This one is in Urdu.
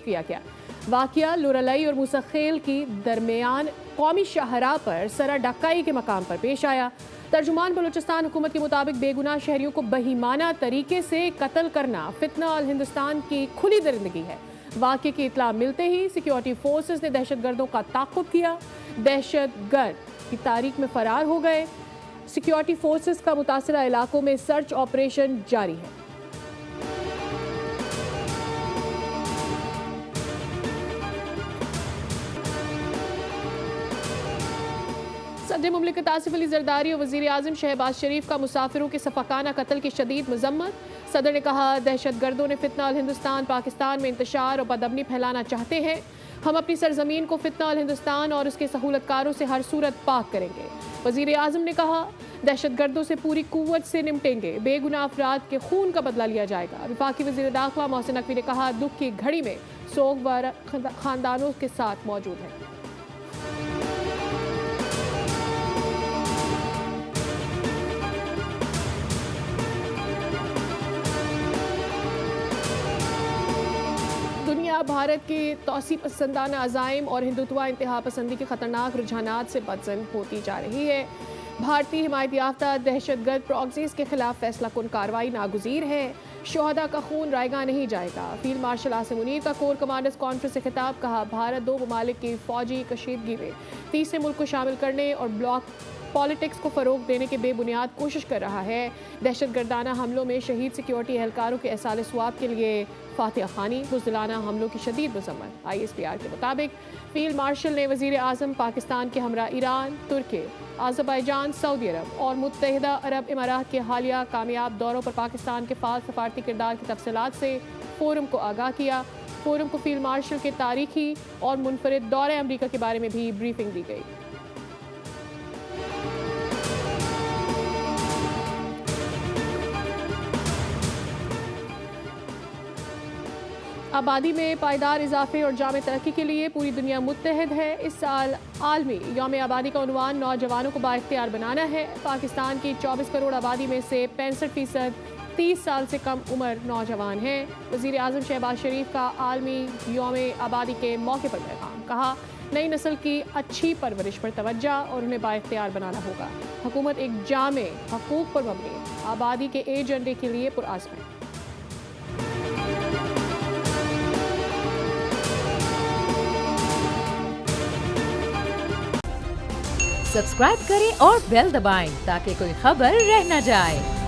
کیا گیا۔ واقعہ لورالئی اور موسیخیل کی درمیان قومی شاہراہ پر سرا ڈکائی کے مقام پر پیش آیا۔ ترجمان بلوچستان حکومت کے مطابق بے گناہ شہریوں کو بہیمانہ طریقے سے قتل کرنا فتنہ الہندوستان کی کھلی درندگی ہے۔ واقعے کی اطلاع ملتے ہی سیکیورٹی فورسز نے دہشت گردوں کا تعاقب کیا۔ دہشت گرد کی تاریخ میں فرار ہو گئے۔ سیکیورٹی فورسز کا متاثرہ علاقوں میں سرچ آپریشن جاری ہے۔ صدر مملکت آصف علی زرداری اور وزیر اعظم شہباز شریف کا مسافروں کے سفاکانہ قتل کی شدید مذمت۔ صدر نے کہا دہشت گردوں نے فتنہ الہندوستان پاکستان میں انتشار اور بدامنی پھیلانا چاہتے ہیں۔ ہم اپنی سرزمین کو فتنہ الہندوستان اور اس کے سہولت کاروں سے ہر صورت پاک کریں گے۔ وزیر اعظم نے کہا دہشت گردوں سے پوری قوت سے نمٹیں گے، بے گناہ افراد کے خون کا بدلہ لیا جائے گا۔ وفاقی وزیر داخلہ محسن نقوی نے کہا دکھ کی گھڑی میں سوگوار خاندانوں کے ساتھ موجود ہیں۔ دنیا بھارت کے توسیع پسندانہ عزائم اور ہندوتوا انتہا پسندی کے خطرناک رجحانات سے بدظن ہوتی جا رہی ہے۔ بھارتی حمایت یافتہ دہشت گرد پراکسیز کے خلاف فیصلہ کن کارروائی ناگزیر ہے۔ شہداء کا خون رائیگاں نہیں جائے گا۔ فیلڈ مارشل عاصم منیر کا کور کمانڈرز کانفرنس سے خطاب، کہا بھارت دو ممالک کی فوجی کشیدگی میں تیسرے ملک کو شامل کرنے اور بلاک پالیٹکس کو فروغ دینے کے بے بنیاد کوشش کر رہا ہے۔ دہشت گردانہ حملوں میں شہید سیکیورٹی اہلکاروں کے احصال ثواب کے لیے فاتحہ خوانی، بزدلانہ حملوں کی شدید مذمت۔ ISPR کے مطابق فیلڈ مارشل نے وزیر اعظم پاکستان کے ہمراہ ایران، ترکی، آذربائیجان، سعودی عرب اور متحدہ عرب امارات کے حالیہ کامیاب دوروں پر پاکستان کے فعال سفارتی کردار کی تفصیلات سے فورم کو آگاہ کیا۔ فورم کو فیلڈ مارشل کے تاریخی اور منفرد دورہ امریکہ کے بارے میں بھی بریفنگ دی گئی۔ آبادی میں پائیدار اضافے اور جامع ترقی کے لیے پوری دنیا متحد ہے۔ اس سال عالمی یوم آبادی کا عنوان نوجوانوں کو بااختیار بنانا ہے۔ پاکستان کی 24 کروڑ آبادی میں سے 65% 30 سال سے کم عمر نوجوان ہیں۔ وزیر اعظم شہباز شریف کا عالمی یوم آبادی کے موقع پر پیغام، کہا نئی نسل کی اچھی پرورش پر توجہ اور انہیں بااختیار بنانا ہوگا۔ حکومت ایک جامع حقوق پر مبنی آبادی کے ایجنڈے کے لیے پرعزم ہے۔ سبسکرائب کریں اور بیل دبائیں تاکہ کوئی خبر رہ نہ جائے۔